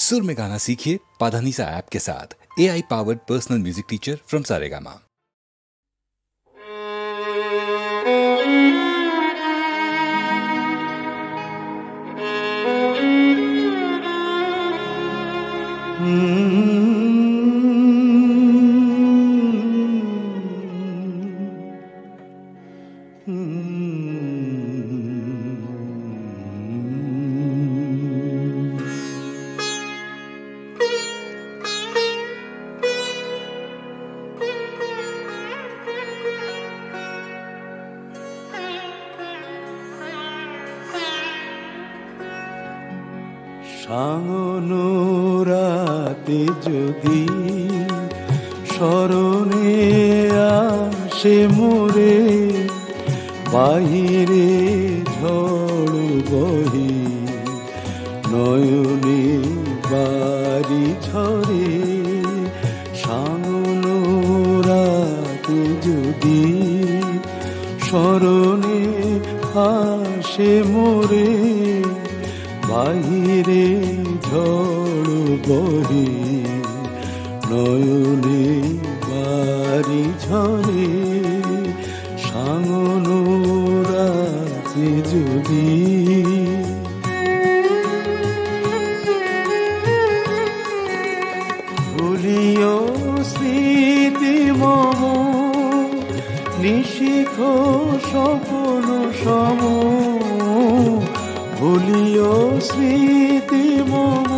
सुर में गाना सीखिए पाधानीसा ऐप के साथ। AI powered personal music teacher from Saregama. রাতে যদি স্মরণে আসে মোরে, বাহিরে ঝড় বহি নয়নে বাড়ি ঝরে। রাতে যদি স্মরণে আসে মোরে, বাহিরে ঝড় বহি নয়নে বাড়ি ঝরে। সাঙ্গন রাতে যদি ভুলিও স্মৃতি মম, নিশিখ স্বপ্ন সম। ভুলিও স্মৃতি মম,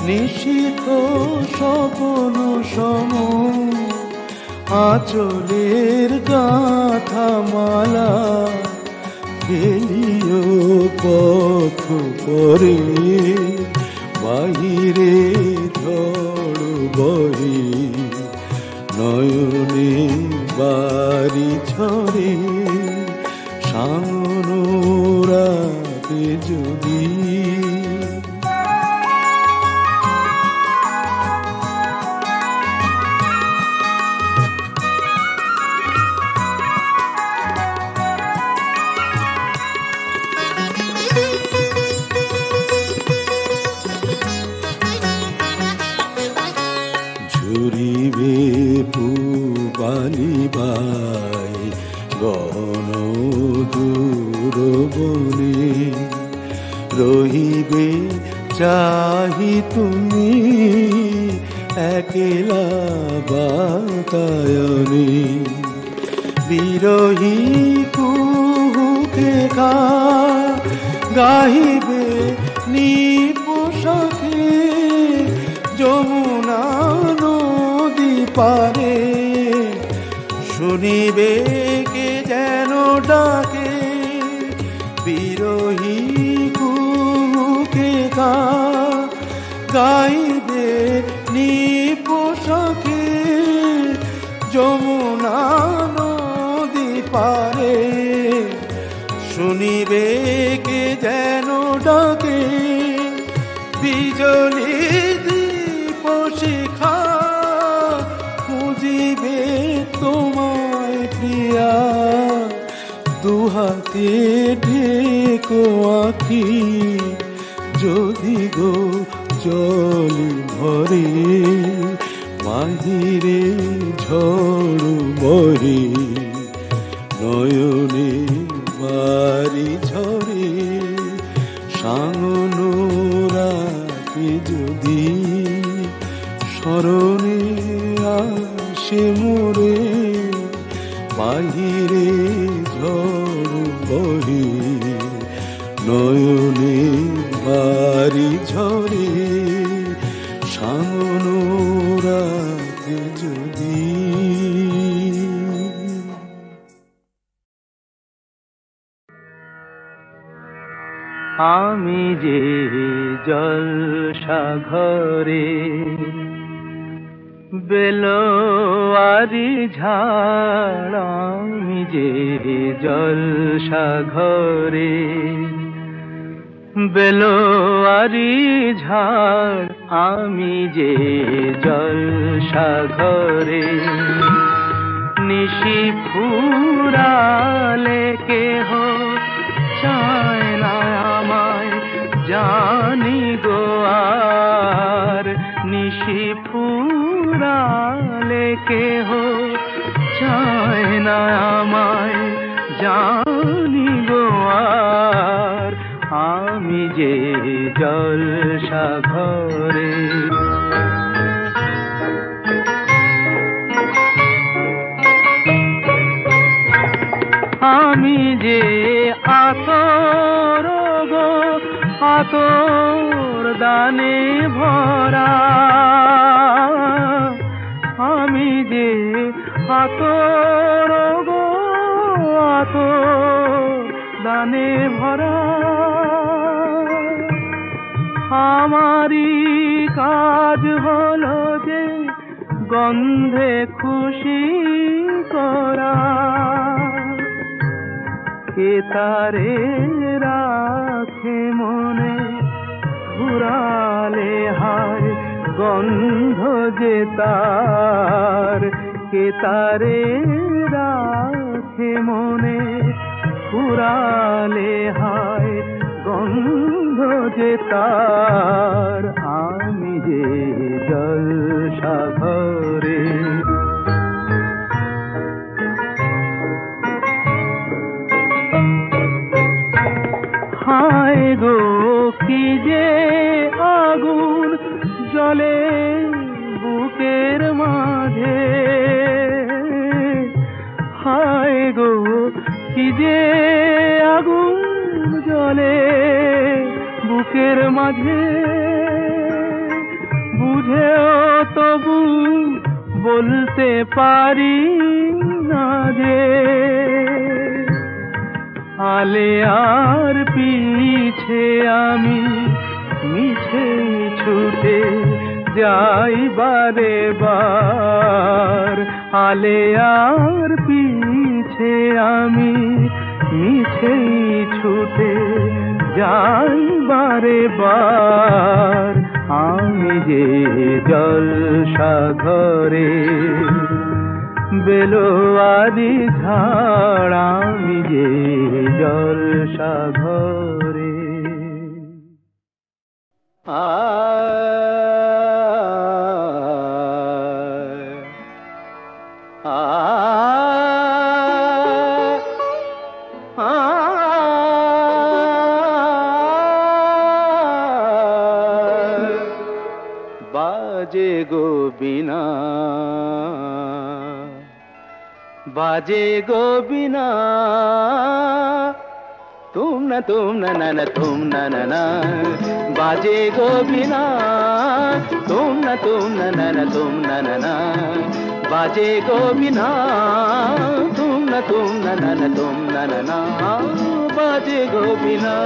নিশিখ স্বপ্ন সম। আঁচলের গাথা মালা ফেলিও পথ পরে, বাহিরে ঝড় বহি নয়নে বাড়ি ঝরে। সাঙ্গন রাতে যদি ঝুরিবে পুবালি বাই গহন দূর বনে, রহিবে চাহি তুমি একলা বাতায়নে। বিরহী কুহুকে গাহিবে নিপোষাকে, যমুনা নদী পারে শুনিবে কে যেন ডাকে। বিরহী কুহুকে গাইবে নিপোষাকে, যমুনা নদী পারে শুনিবে কে যেন ডাকে। বিজলি দীপ শিখা খুঁজিবে তোমায় প্রিয়া, দুহাতে ঢেকো আঁখি যদি গো জল ভরে। বাহিরে ঝড় বহে নয়নে বাড়ি ঝরে। সাঙ্গন রাতে যদি স্মরণে আসে মোরে, বাহিরে ঝড় বহে নয়নে বাড়ি ঝরে। সাঙ্গন রাতে যদি আমি যে জলসাঘরে বেলোয়ারি ঝাড়, আমি যে জলসাঘরে বেলোয়ারি ঝাড়, আমি যে জলসাঘরে। নিশি ফুরালে কেহ চায় না আমায় জানি গো আর নিশি ফুরালে কেহ চায় না আমায়, জানি গো আর আমি যে জলসাঘরে। আমি যে আতর গো আতর দানে ভরা, আমি যে আতর গো আতর দানে ভরা। আমারই কাজ হলো যে গন্ধে খুশি করা, কে তারে রাখে মনে ফুরালে হায় গন্ধ যে তার, কে তারে রাখে মনে ফুরালে হায় গন্ধ যে তার। আমি যে জলসাঘরে। হায় গো কি যে আগুন জ্বলে বুকের মাঝে, হায় গো কি যে আগুন জ্বলে বুকের মাঝে। বুঝেও তবু বলতে পারি না যে আলে আর পিছে আমি মিছে ছুটে যাই বারে বার। আলে আর পিছে আমি মিছে ছুটে যাই বারে বার। আমি যে জলসাঘরে বেলোয়ারি ঝাড়, আমি যে জলসাঘরে। বাজে গো বিনা, बाजे गो बिना, तुम न न तुम न न, बाजे गो बिना, तुम न न तुम न, बाजे गो बिना, तुम न तुम न, बाजे गो बिना।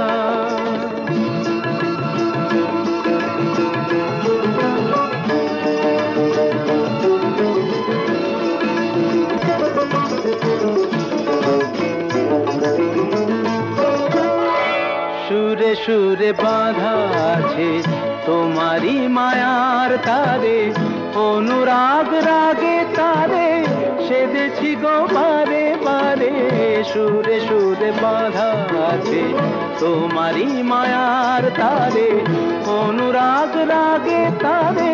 সুরে সুরে বাঁধা আছে তোমারি মায়ার তারে, অনুরাগ রাগে তারে সেদেছি গো বারে বারে। সুরে সুরে বাঁধা আছে তোমারি মায়ার তারে, অনুরাগ রাগে তারে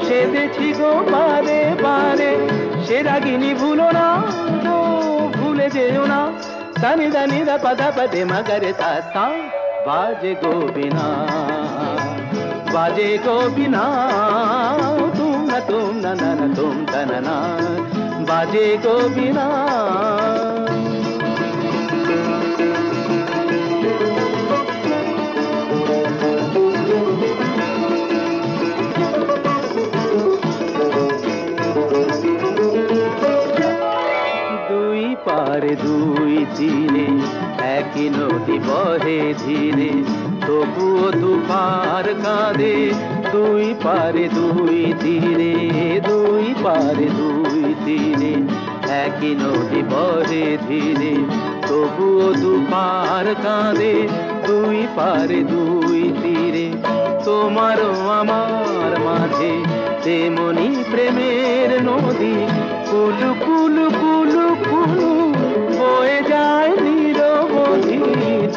সেদেছি গো বারে বারে। সে রাগিনী ভুলো না তো ভুলে যেও না, সানি দানি দা পদা পদে মগরে তা সা। बाजे गो बिना, बाजे गो बिना, तुम न तुम न, बाजे गो बिना। দুই পারে দুই তীরে একই নদী বহে ধীরে, তবুও দুপার কাঁদে। দুই পারে দুই তীরে, দুই পারে দুই তীরে একই নদী বহে ধীরে, তবুও দুপার কাঁদে। দুই পারে দুই তীরে তোমারও আমার মাঝে তেমনি প্রেমের নদী, কুলু কুলু কুলু কুলু বয়ে যায় নিরবধি।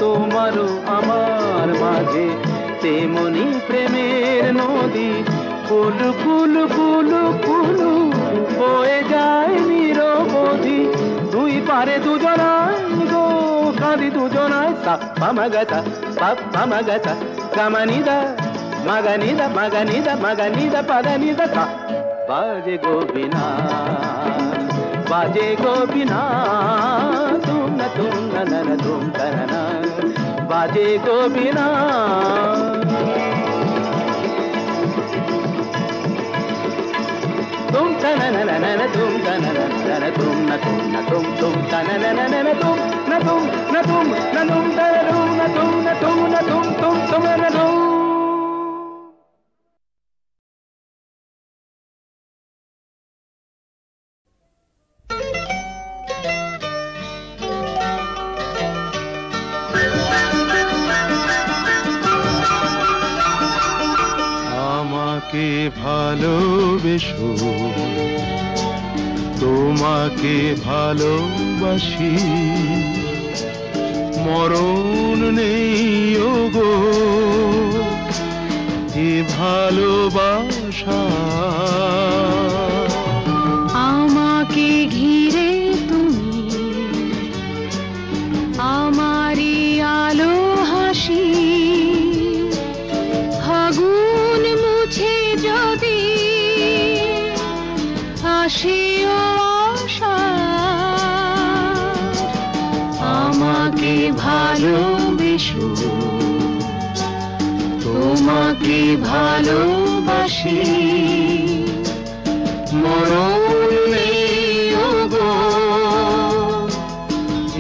তোমারও আমার মাঝে তেমনি প্রেমের নদী কুলু কুলু কুলু কুলু বয়ে যায় নিরবধি দুই পারে দুজনায় গো কাঁদি দুজনায় সা পামাগাতা পামাগাতা কামানিদা মাগানিদা মাগানিদা মাগানিদা পাদানিদা তা বাজে গোবিনা বাজে গোবিনা তুম না তুম না বাজে গোবিনা तुम तना ना ना ना तुम तना ना ना तुम ना तुम तना ना ना ना तुम ना तुम ना तुम ना तुम तना तुम ना तुम ना तुम तुम ना तुम আমাকে ভালোবেসো তোমাকে ভালোবাসি মরণ নেই ওগো এ ভালোবাসা আমাকে ঘিরে তুমি আমারি আলো হাসি ফাগুন মুছে যদি আসিও আশা আমাকে ভালোবেসো তোমাকে ভালোবাসি মরণ নেই ওগো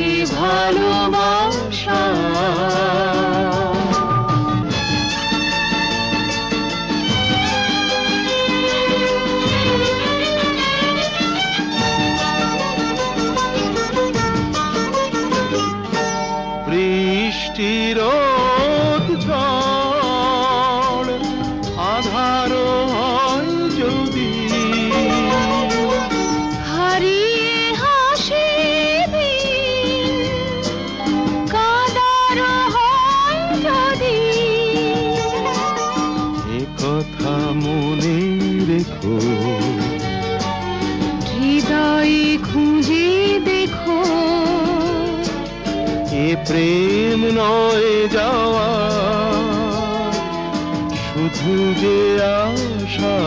এ ভালোবাসা বৃষ্টির ঝড় আধার হয় যদি হারিয়ে হাসি কাদার হয় যদি এ কথা মনে রেখো হৃদয়ে খুঁজে দেখো এ প্রেম নয় যাওয়া শুধু যে আশা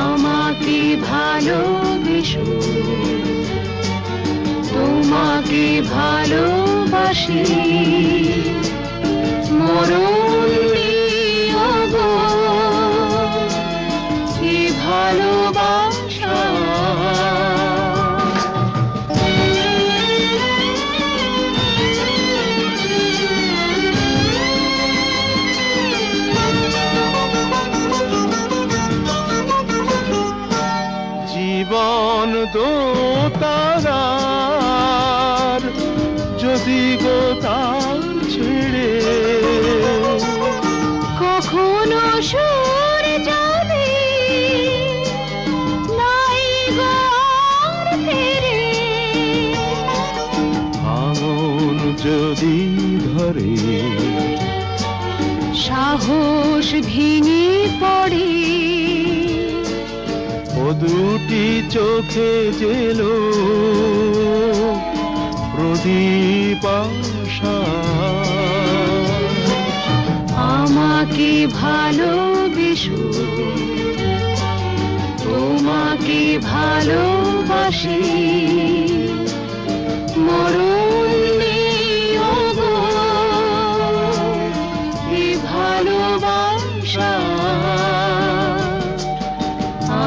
আমাকে ভালোবেসো তোমাকে ভালোবাসি মরণ নেই ওগো এ ভালোবাসা জীবন দোতারার যদি গো তার ছেড়ে কখনো সুর যাবে নাই গো আর ফিরে আগুন যদি ধরে সাহস ভেঙে পড়ে ও দুটি চোখে জেলো প্রদীপ আশা আমাকে ভালোবেসো তোমাকে ভালোবাসি মরণ নেই ওগো এ ভালোবাসা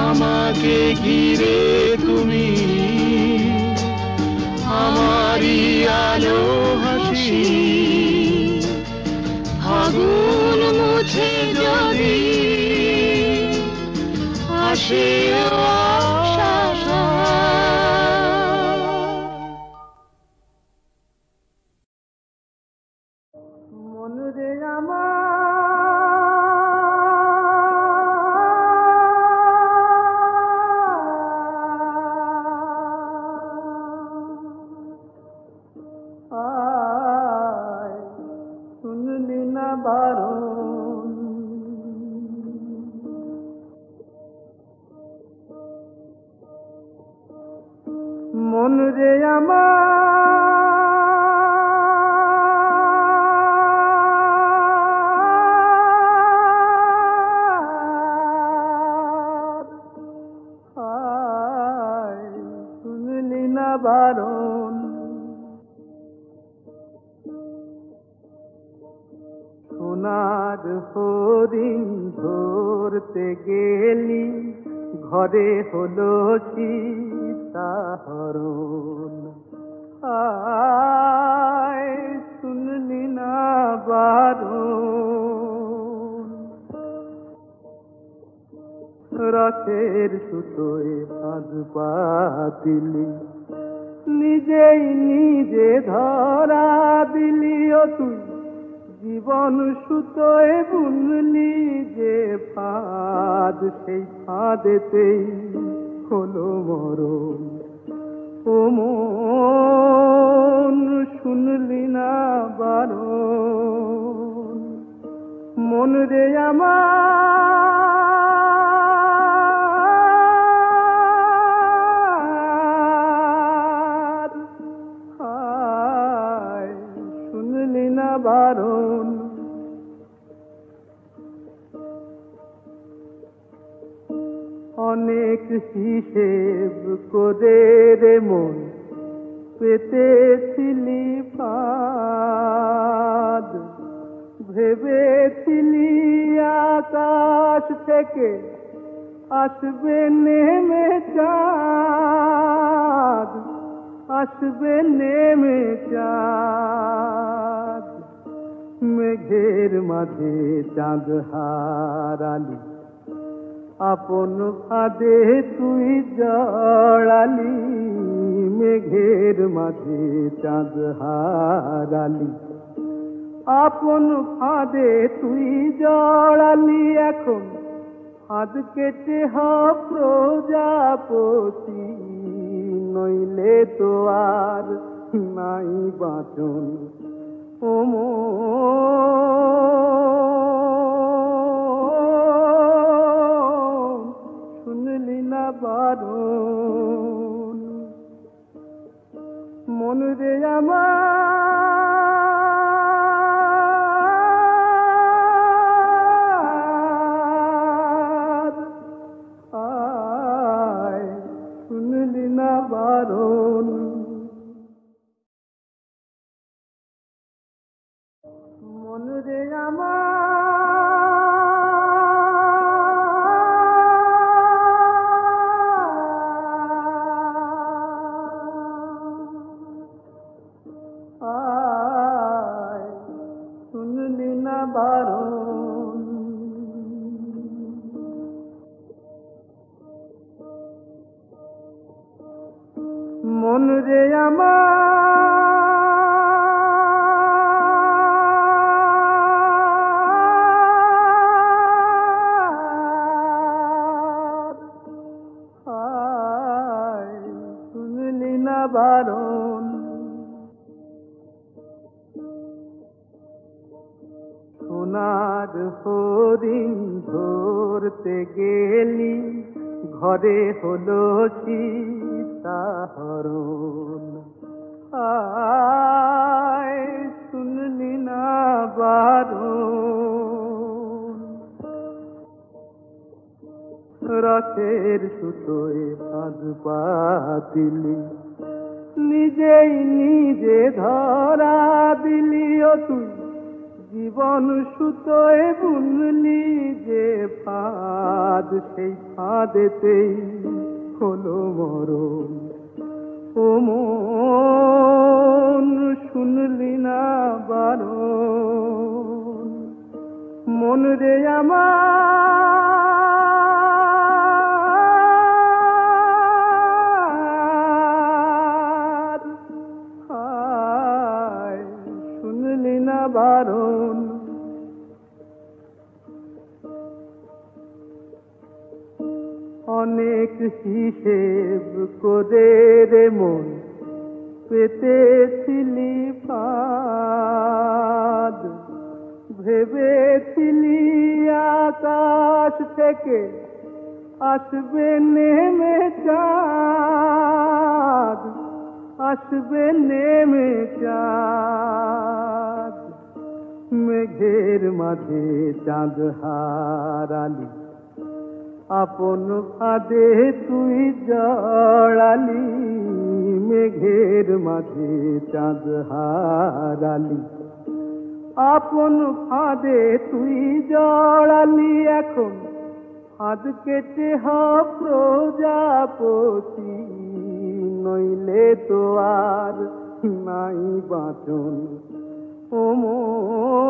আমাকে ঘিরে তুমি আমারি আলো হাসি ফাগুন মুছে যদি আসে আশা মন রে আমার আয় শুন বারণ মন রে আমার শুনলি না বারণ সোনার হরিণ ধরতে গেলি ঘরে হলো সীতাহরণ শুনলি না বারণ রসের সুতোয় আজ পাতিলি নিজেই নিজে ধরা দিলি ও তুই জীবন সুতোয় বুনলি যে ফাঁদ সেই ফাঁদেতেই হলো মরণ ও মন শুনলি না বারণ মন রে আমার শুনলি না বারণ অনেক হিসেব করে রে মন পেতেছিলি ফাঁদ ভেবেছিলি আকাশ থেকে আসবে নেমে চাঁদ আসবে নেমে চাঁদ মেঘের মাঝে চাঁদ হারালি আপন ফাঁদে তুই জড়ালি মেঘের মাঝে চাঁদ হারালি আপন ফাঁদে তুই জড়ালি এখন ফাঁদ কেটে হ প্রজাপতি নইলে তো আর নাই বাঁচন ও শুনলি না বারণ মন রে আমার শুনলি না বারণ মন রে আমার শুনলি না বারণ মন রে আমার শুনলি না বারণ সোনার হরিণ ধরতে গেলি ঘরে হলো সীতাহরণ শুনলি না বারণ রসের সুতোয় আজ পাতিলি নিজেই নিজে ধরা দিলি ও তুই জীবন সুতোয় বুনলি যে ফাঁদ সেই ফাঁদেতেই হলো মরণ ও মন শুনলি না বারণ মন রে আমার শুনলি না বারণ অনেক হিসেব করে রে মন পেতেছিলি ফাঁদ ভেবেছিলি আকাশ থেকে আসবে নেমে চাঁদ, আসবে নেমে চাঁদ। মেঘের মাঝে চাঁদ হারালি, আপন ফাঁদে তুই জড়ালি। মেঘের মাঝে চাঁদ হারালি, আপন ফাঁদে তুই জড়ালি। এখন ফাঁদ কেটে হ প্রজাপতি, নইলে তো আর নাই বাঁচন ও মন।